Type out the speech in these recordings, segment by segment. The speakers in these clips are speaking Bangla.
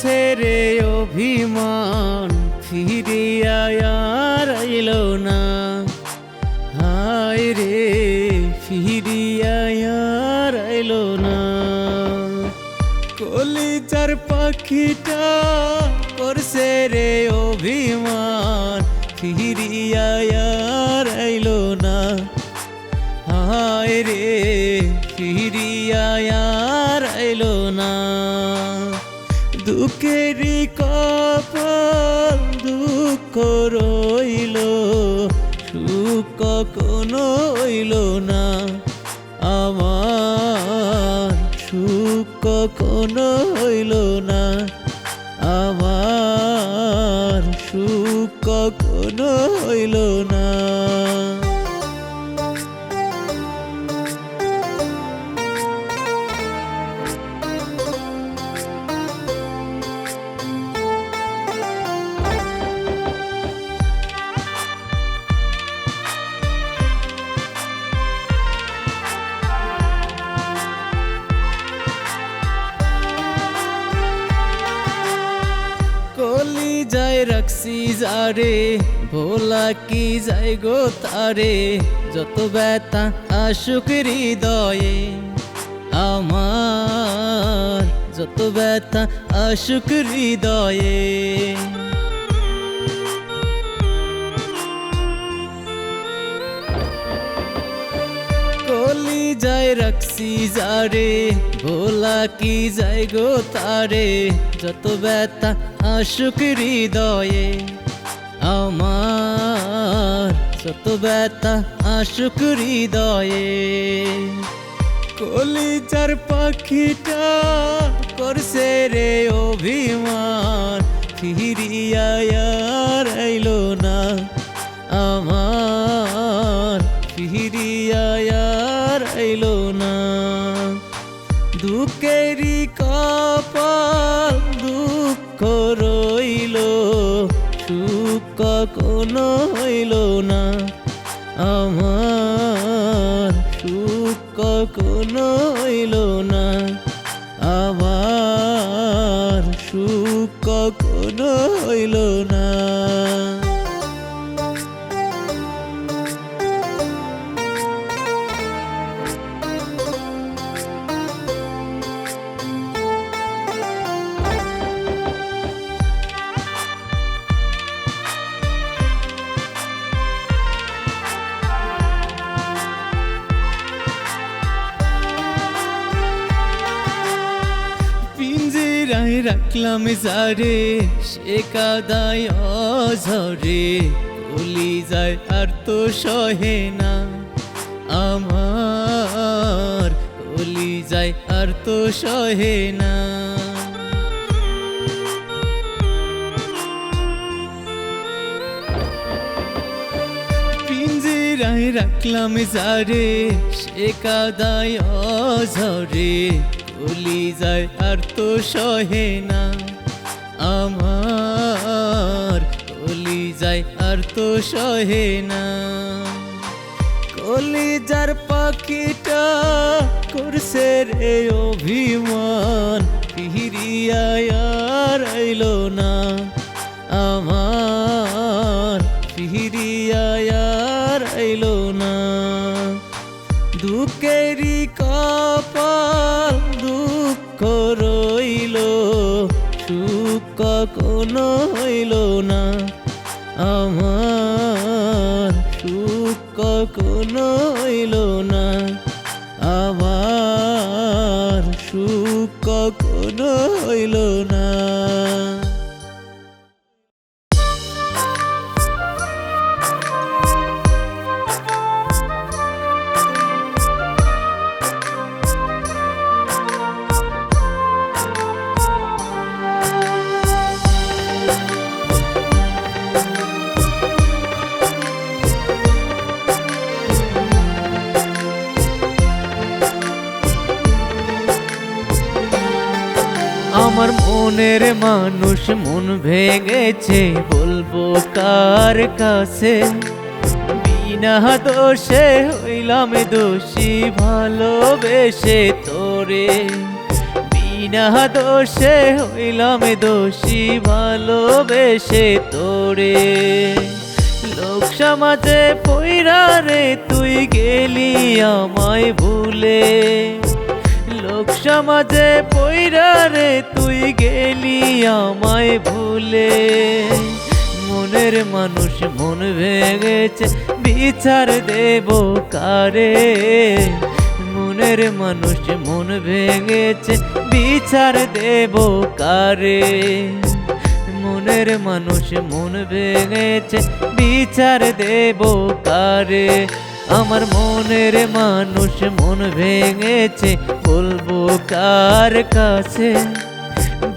করছে রে অভিমান, ফিরিয়া আর আইলো না। হায় রে ফিরিয়া আর আইলো না। কলিজার পাখিটা করছে রে অভিমান, ফিরিয়া আর আইলো না। হায় রে ফিরিয়া আর আইলো না। দুঃখেরই কপাল দুঃখ রইল, সুখ কখনো হইল না আমার, সুখ কখনো হইল না আমার, সুখ কখনো হইল না। কলিজায় রাখছি যারে, ভোলা কি যায় গো তারে। যত ব্যথা আসুক হৃদয়ে আমার, যত ব্যথা আসুক হৃদয়ে। কলিজায় রাখছি যারে, ভোলা কি যায় গো তারে। যত ব্যথা আসুক হৃদয়ে আমার, যত ব্যথা আসুক হৃদয়ে। কলিজার পাখিটা করছে রে অভিমান, ফিরিয়া আর আইলো না আমার, ফিরিয়া আর আইলো না। দুঃখেরই কপাল দুঃখ রইল, সুখ কখনো হইল না আমার, সুখ কখনো হইল না আমার, সুখ কখনো হইল না। পিঞ্জিরায় রাখলাম যারে, সে কাদায় অঝরে। কলিজায় আর তো সহে না আমার, কলিজায় আর তো সহে না। পিঞ্জিরায় রাখলাম যারে, সে কাদায় অঝরে। কলিজায় আর তো সহে না আমার, কলিজায় আর তো সহে না। কলিজার পাখিটা করছে রে অভিমান, ফিরিয়া আর আইলো না আমার, ফিরিয়া আর আইলো না। দুঃখেরই কপাল দুঃখ রইল, সুখ কখনো হইল না আমার, সুখ কখনো হইল না আমার, সুখ কখনো হইল না। আমার মনের মানুষ মন ভেঙেছে, বলবো কার কাছে। বিনা দোষে হইলাম দোষী ভালোবেসে তোরে, বিনা দোষে হইলাম দোষী ভালোবেসে তোরে। লোক সমাজে পইরা রে তুই গেলি আমায় ভুলে, লোক সমাজে পইরা রে তুই গেলি আমায় ভুলে। মনের মানুষ মন ভেঙেছে বিচার দেব কারে, মনের মানুষ মন ভেঙেছে বিচার দেব কারে, মনের মানুষ মন ভেঙেছে বিচার দেব কারে। আমার মনের মানুষ মন ভেঙেছে বলবো কার কাছে,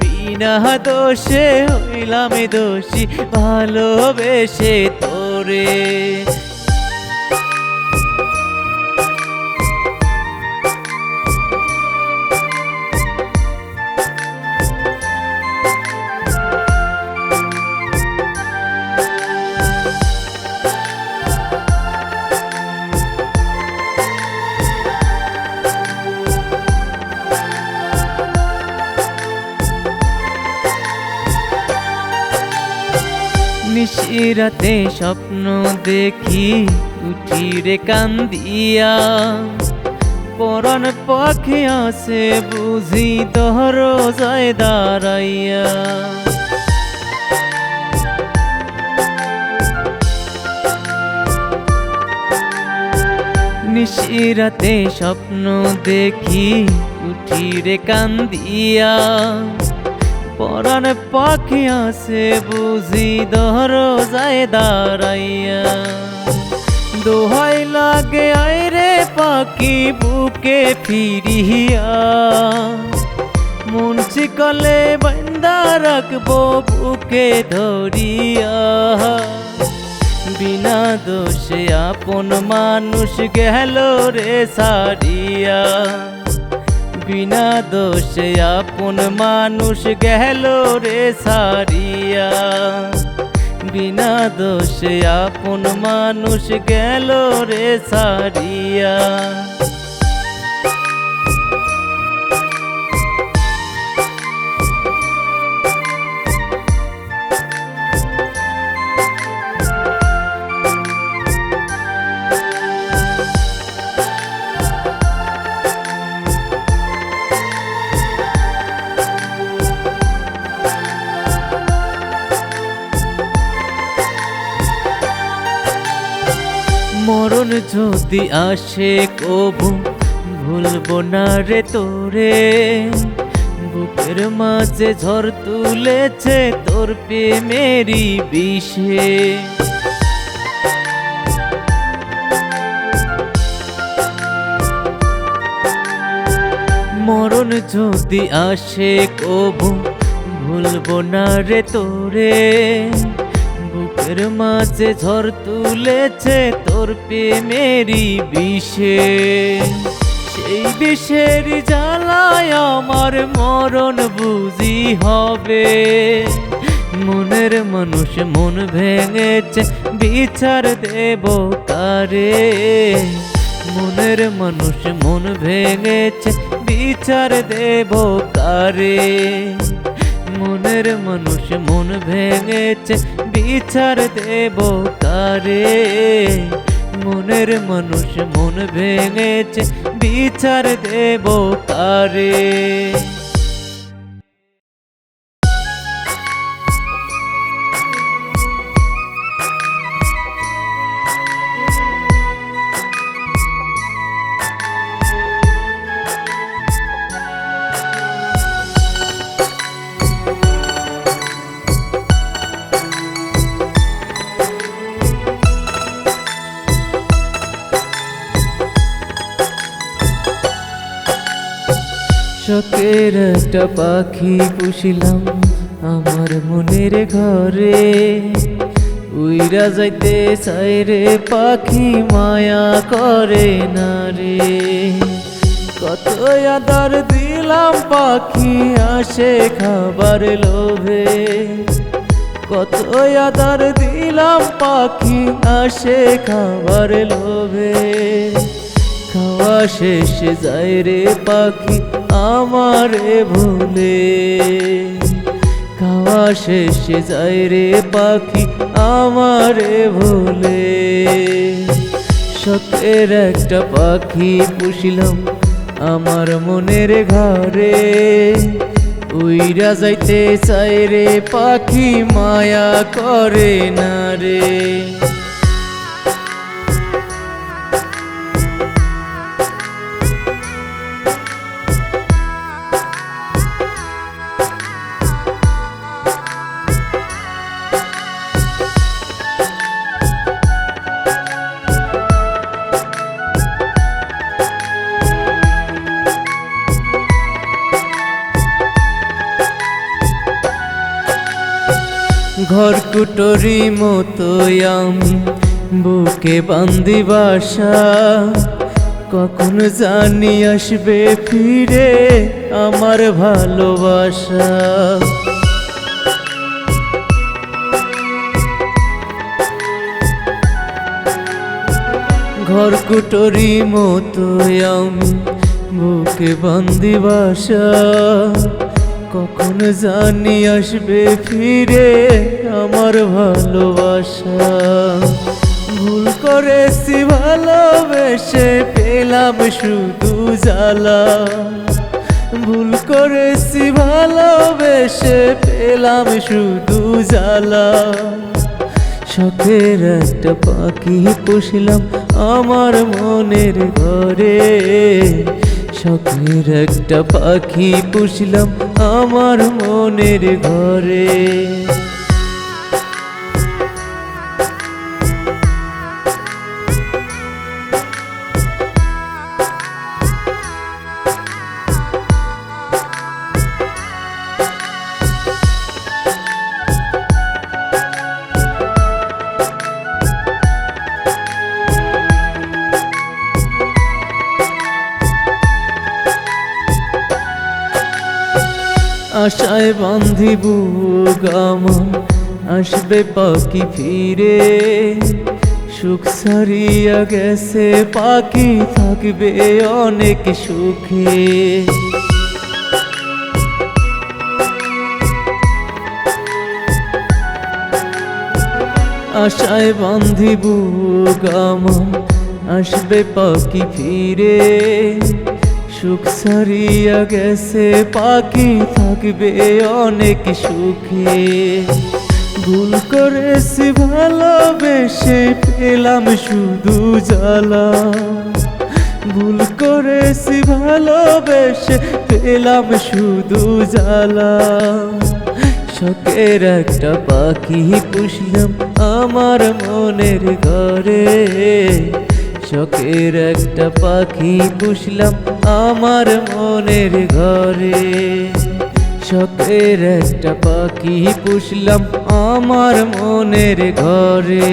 বিনা দোষে হইলাম দোষী ভালোবেসে তোরে। নিশিরাতে স্বপ্ন দেখি উঠি রে কান্দিয়া, পরাণ পাখি আসে বুঝি দরজায় দাঁড়াইয়া। নিশিরাতে স্বপ্ন দেখি উঠি রে কান্দিয়া, পরাণ পাখি আসে বুঝি দরজায় দাঁড়াইয়া। দোহাই লাগে আয় রে পাখি বুকে ফিরিয়া, মন চিকলে বান্দা রাখবো বুকে ধরিয়া। বিনা দোষে আপন মানুষ গেল রে সারিয়া, বিনা দোষে আপন মানুষ গেল রে সারিয়া, বিনা দোষে আপন মানুষ গেল রে সারিয়া। মরণ যদি আসে কবু ভুলবো না রে তোরে, বুকের মাঝে ঝড় তুলেছে তোর প্রেমেরই বিষে। মরণ যদি আসে কবু ভুলবো না রে তোরে, বুকের মাঝে ঝড় তুলেছে তোর প্রেমেরই বিষে। সেই বিষের জ্বালায় আমার মরণ বুঝি হবে, মনের মানুষ মন ভেঙেছে বিচার দেব কারে, মনের মানুষ মন ভেঙেছে বিচার দেব কারে, মনের মানুষ মন ভেঙেছে বিচার দেব কারে, মনের মানুষ মন ভেঙেছে বিচার দেব কারে। শখের একটা পাখি পুষিলাম আমার মনের ঘরে, উইরা যাইতে চাই রে পাখি মায়া করে না রে। কত আদর দিলাম পাখি আসে খাবার লোভে, কত আদর দিলাম পাখি আসে খাবার লোভে। খাওয়া শেষে যায় রে পাখি আমারে ভুলে। খাওয়া শেষে যায় রে পাখি আমারে ভুলে। শখের একটা পাখি পুষিলাম আমার মনের ঘরে, উইরা যাইতে চাই রে পাখি মায়া করে না রে। ঘর কুটরি মতোই আমি বুকে বান্দি বাসা, কখন জানি আসবে ফিরে আমার ভালোবাসা। ঘর কুটরি মতোই আমি বুকে বান্দি বাসা, কখন জানি আসবে ফিরে আমার ভালোবাসা। ভুল করেছি ভালোবেসে পেলাম শুধু জ্বালা, ভুল করেছি ভালোবেসে পেলাম শুধু জ্বালা। শখের একটা পাখি পুষলাম আমার মনের ঘরে, শখের একটা পাখি পুষলাম আমার মনের ঘরে। আশায় বান্ধিব গামন আসবে পাখি ফিরে, সুখ ছাড়িয়া গেছে পাখি থাকবে অনেক সুখে। আশায় বান্ধিব গামন আসবে পাখি ফিরে, সুখ ছাড়িয়া গেছে পাখি থাকবে অনেক সুখে। ভুল করেছি ভালোবেসে পেলাম শুধু জ্বালা, ভুল করেছি ভালোবেসে পেলাম শুধু জ্বালা। শখের একটা পাখি পুষলাম আমার মনের ঘরে, শখের একটা পাখি পুষলাম আমার মনের ঘরে। শখের একটা পাখি পুষলাম আমার মনের ঘরে।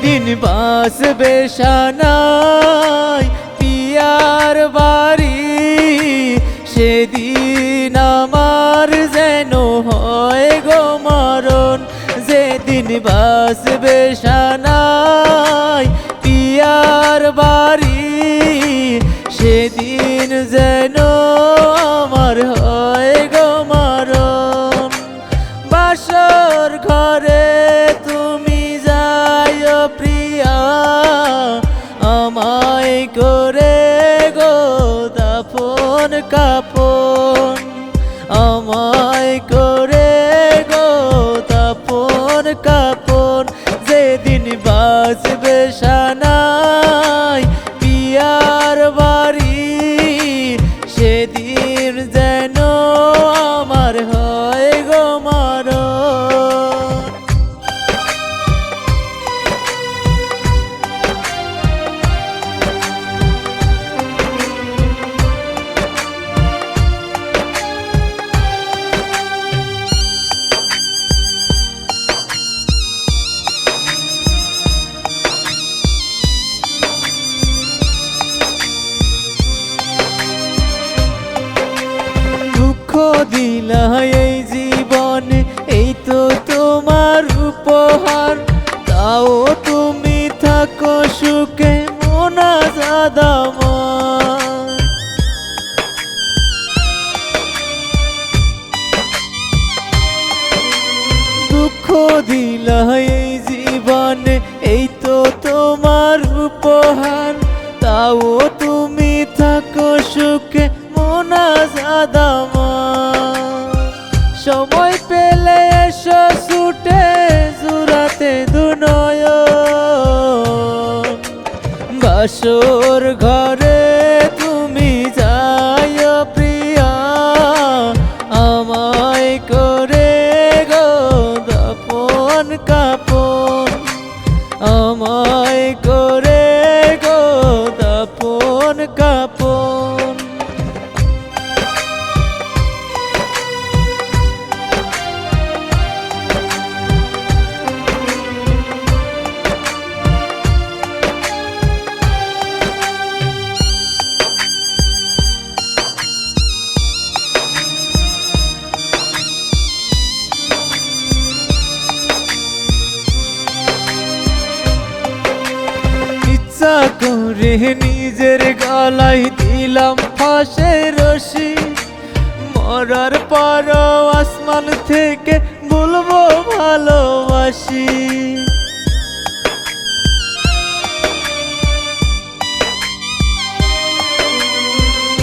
দিন বাসবে শানাই পিয়ার বাড়ি, সেদিন আমার যেন হয় গো মরণ। যেদিন বাসবে শানাই পিয়ার বাড়ি, সেদিন যেন আমার হয় গো মরণ। বাসর ঘরে তুমি যায় প্রিয়া, আমায় করে গো দাফন কাফন, আমায় করে গো দাফন কাফন। যেদিন বাসবে শানাই পিয়ার বাড়ি, সেদিন যেন আমার হয় গো মরণ। উপহার, তাও তুমি থাকো সুখে মোনাজাত আমার। দুঃখ দিলা এই জীবনে, এই তো তোমার উপহার, তাও তুমি থাকো সুখে মোনাজাত আমার। সময় পেলে এসো ছুটে জুড়াতে দুনয়ন, বাসর ঘরে তুমি যাইও প্রিয়া, আমায় করে গো দাফন কাফন, আমায় করে গো দাফন কাফন। ইচ্ছা করে নিজের গলায় দিলাম ফাঁসের রশি, মরার পর আসমান থেকে বলবো ভালোবাসি।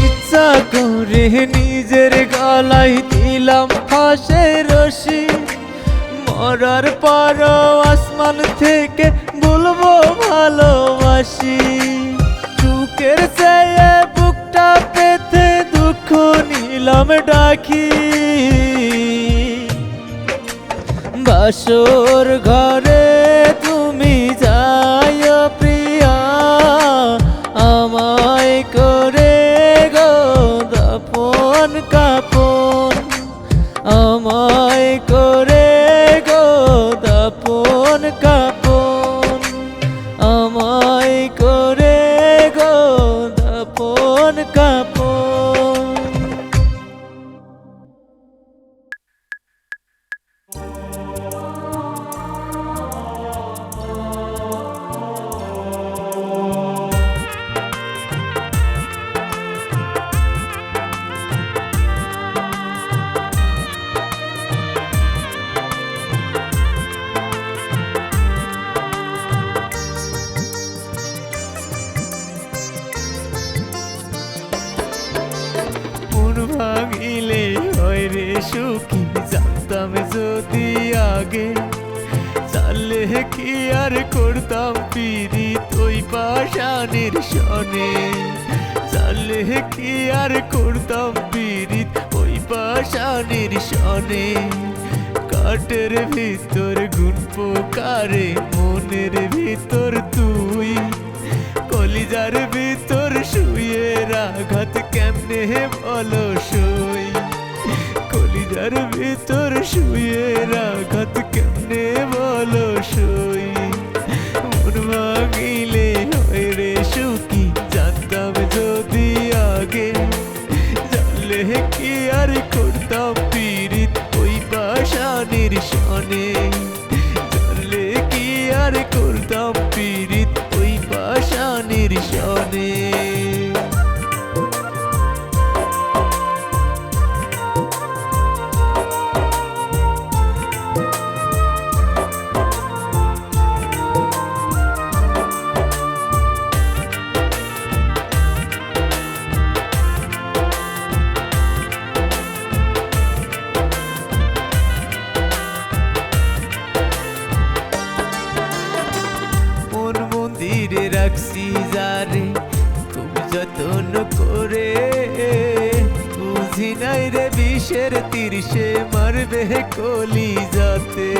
ইচ্ছা করে নিজের গলায় দিলাম ফাঁসের রশি, মরার পর আসমান থেকে বলবো ভালোবাসি। সুখের চেয়ে বুকটা পেতে দুঃখ নিলাম ডাকি, বাসর ঘরে তুমি যাইও প্রিয়া, আমায় করে গো দাফন কাফন, আমায় করে গো দাফন কাফন, আমায় করে গো দাফন কাফন। মন ভাঙিলে হয় রে সুখী, জানতাম যদি আগে, জানলে কি আর করতাম পিরিত ওই পাষাণের সনে, জানলে কি আর করতাম পিরিত ওই পাষাণের সনে। কাঠের ভিতর গুণ পোকারে, মনের ভিতর তুই, কলিজার ভিতর শুয়ে আঘাত কেমনে বলো সই, কলিজার ভিতর শুয়ে আঘাত কেমনে বলো সই। মন ভাঙিলে হয় রে সুখী, জানতাম যদি আগে, জানলে কি আর করতাম পিরিত ওই পাষাণের সনে, জানলে কি আর করতাম পিরিত ওই পাষাণের সনে। মন্দিরে রাখছি যারে খুব যত্ন করে, বুঝি নাই রে বিষের তীরসে মারবে কলিজাতে।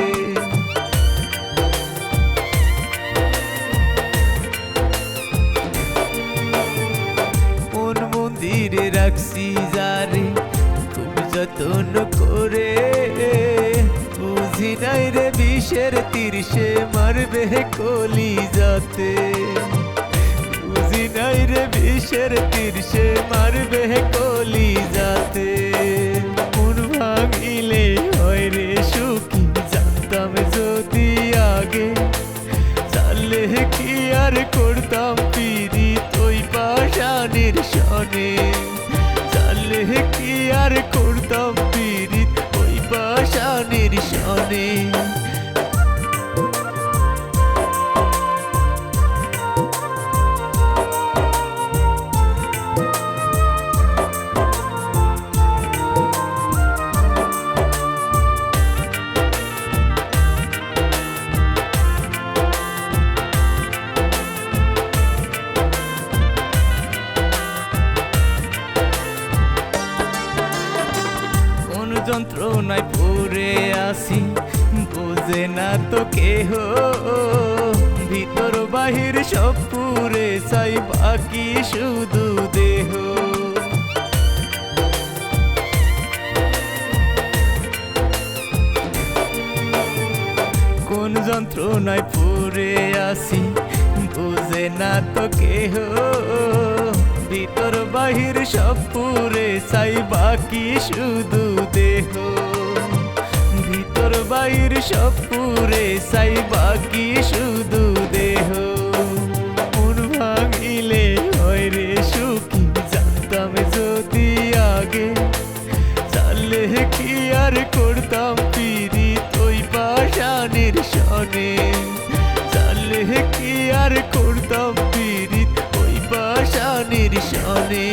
মন মন্দিরে রাখছি যারে খুব যত্ন করে, বুঝি নাই রে বিষের তীরসে মারবে কলিজাতে, বুঝি নাই রে বিষের তীরসে মারবে কলিজাতে। মন ভাঙিলে হয় রে সুখী, জানতাম যদি আর করতাম পিরিত ওই পাষাণের সনে, জানলে কি আর করতাম পিরিত ওই পাষাণের সনে। যন্ত্রণায় পড়ে আসি বোঝে না তো কেহ, ভিতর বাহির সব পুরে চাই বাকি শুধু দেহ। কোন যন্ত্রণায় পড়ে আসি বোঝে না তো কেহ, ভিতর বাহির সব পুরে চাই বাকি শুধু দেহ। ভিতর বাহির সব পুরে চাই বাকি শুধু দেহ। মন ভাঙিলে হয় রে সুখী জানতাম যদি আগে, জানলে কি আর করতাম পিরিত ওই পাষাণের সনে, জানলে কি আর করতাম পিরিত ওই পাষাণের সনে।